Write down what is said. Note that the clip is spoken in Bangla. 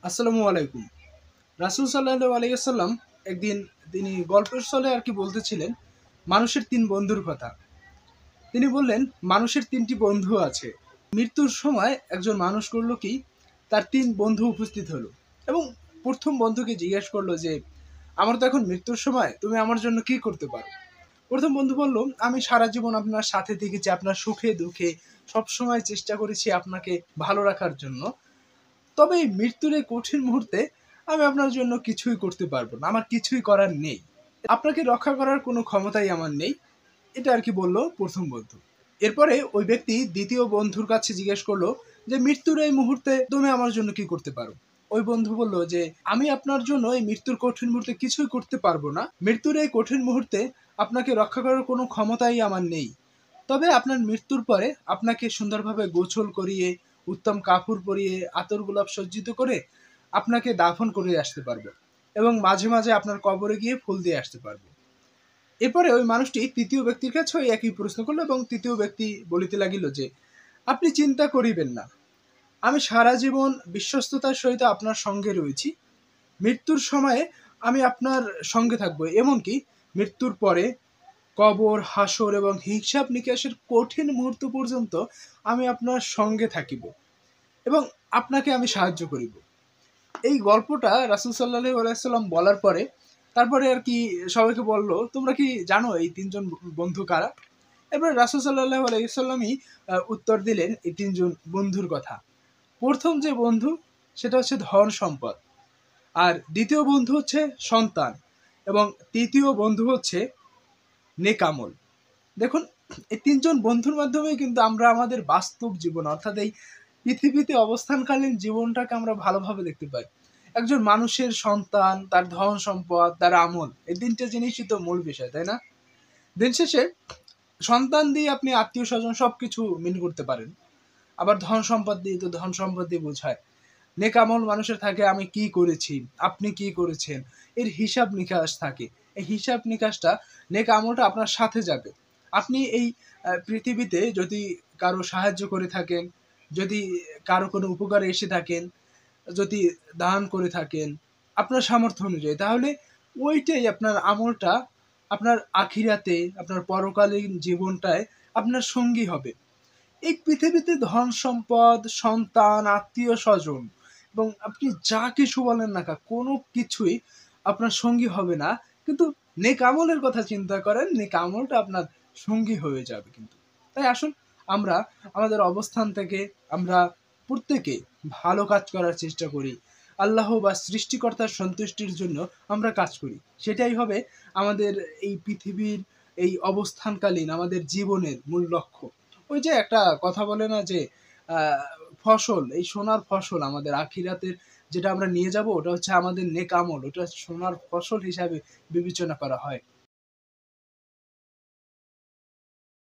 আসসালামু আলাইকুম। রাসূল সাল্লাল্লাহু আলাইহি ওয়াসাল্লাম একদিন তিনি গল্পের ছলে আরকি বলতেছিলেন মানুষের ৩ বন্ধুর কথা। তিনি বললেন, "মানুষের ৩ টি বন্ধু আছে।" মৃত্যুর সময় একজন মানুষ করল কি, তার ৩ বন্ধু উপস্থিত হলো এবং ১ম বন্ধুকে জিজ্ঞেস করলো যে, "আমার তো এখন মৃত্যুর সময়, তুমি আমার জন্য কি করতে পারো?" ১ম বন্ধু বলল, "আমি সারা জীবন আপনার সাথে থেকেছি, আপনার সুখে দুঃখে সবসময় চেষ্টা করেছি আপনাকে ভালো রাখার জন্য। তবে এই মৃত্যুর এই কঠিন মুহূর্তে আমি আপনার জন্য কিছুই করতে পারবো না। আমার কিছুই করার নেই। আপনাকে রক্ষা করার কোনো ক্ষমতাই আমার নেই। এটা আরকি বলল ১ম বন্ধু। এরপরে ওই ব্যক্তি ২য় বন্ধুর কাছে জিজ্ঞেস করল যে, "মৃত্যুর এই মুহূর্তে তুমি আমার জন্য কি করতে পারো?" ওই বন্ধু বলল যে, "আমি আপনার জন্য এই মৃত্যুর কঠিন মুহূর্তে কিছুই করতে পারবো না। মৃত্যুর এই কঠিন মুহূর্তে আপনাকে রক্ষা করার কোনো ক্ষমতাই আমার নেই। তবে আপনার মৃত্যুর পরে আপনাকে সুন্দরভাবে গোসল করিয়ে, উত্তম কাপড় পরিয়ে, আতর গোলাপ সজ্জিত করে আপনাকে দাফন করে আসতে পারবো এবং মাঝে, মাঝে আপনার কবরে গিয়ে ফুল দিয়ে আসতে পারবো।" এরপরে ওই মানুষটি ৩য় ব্যক্তির কাছেও এই একই প্রশ্ন করল এবং ৩য় ব্যক্তি বলিতে লাগিল যে, "আপনি চিন্তা করিবেন না। আমি সারা জীবন বিশ্বস্ততার সহিত আপনার সঙ্গে রয়েছি। মৃত্যুর সময়ে আমি আপনার সঙ্গে থাকবো। এমনকি মৃত্যুর পরে কবর, হাসর এবং হিসাব নিকাশের কঠিন মুহূর্ত পর্যন্ত আমি আপনার সঙ্গে থাকিব এবং আপনাকে আমি সাহায্য করিব।" এই গল্পটা রাসূল সাল্লাল্লাহু আলাইহি ওয়াসাল্লাম বলার পরে তারপরে আরকি সবাইকে বলল, "তোমরা কি জানো এই ৩ জন বন্ধু কারা?" এবার রাসূল সাল্লাল্লাহু আলাইহি ওয়াসাল্লামই উত্তর দিলেন এই ৩ জন বন্ধুর কথা। ১ম যে বন্ধু সেটা হচ্ছে ধন-সম্পদ। আর ২য় বন্ধু হচ্ছে সন্তান এবং ৩য় বন্ধু হচ্ছে নেক আমল। দেখুন, এই ৩ জন বন্ধুর মাধ্যমেই কিন্তু আমরা আমাদের বাস্তব জীবন অর্থাৎ এই পৃথিবীতে অবস্থানকালীন জীবনটাকে আমরা ভালোভাবে দেখতে পাই। একজন মানুষের সন্তান, তার ধন-সম্পদ, তার আমল এই ৩ টা জিনিসই তো মূল বিষয়, তাই না? দিন শেষে সন্তান দিয়ে আপনি আত্মীয়স্বজন সবকিছু মিল করতে পারেন। আবার ধন-সম্পদ দিয়ে তো ধন-সম্পদ দিয়ে বোঝায়। নেক আমল মানুষের থাকে আমি কি করেছি, আপনি কি করেছেন, এর হিসাব নিকাশ থাকে। এই হিসাব নিকাশটা নেক আমলটা আপনার সাথে যাবে। আপনি এই পৃথিবীতে যদি কারো সাহায্য করে থাকেন, যদি কারো কোনো উপকারে এসে থাকেন, যদি দান করে থাকেন আপনার সামর্থ্য অনুযায়ী, তাহলে ওইটাই আপনার আমলটা আপনার আখিরাতে, আপনার পরকালীন জীবনটায় আপনার সঙ্গী হবে। এই পৃথিবীতে ধন-সম্পদ, সন্তান, আত্মীয়স্বজন এবং আপনি যা কিছু বলেন না কোনো কিছুই আপনার সঙ্গী হবে না। কিন্তু নেক আমলের কথা চিন্তা করেন, নেক আমলটা আপনার সঙ্গী হয়ে যাবে কিন্তু। তাই আসুন আমরা আমাদের অবস্থান থেকে আমরা প্রত্যেকে ভালো কাজ করার চেষ্টা করি। আল্লাহ বা সৃষ্টিকর্তার সন্তুষ্টির জন্য আমরা কাজ করি। সেটাই হবে আমাদের এই পৃথিবীর এই অবস্থানকালীন আমাদের জীবনের মূল লক্ষ্য। ওই যে একটা কথা বলে না যে আ ফসল, এই সোনার ফসল আমাদের আখিরাতের যেটা আমরা নিয়ে যাবো ওটা হচ্ছে আমাদের নেক আমল। ওটা সোনার ফসল হিসাবে বিবেচনা করা হয়।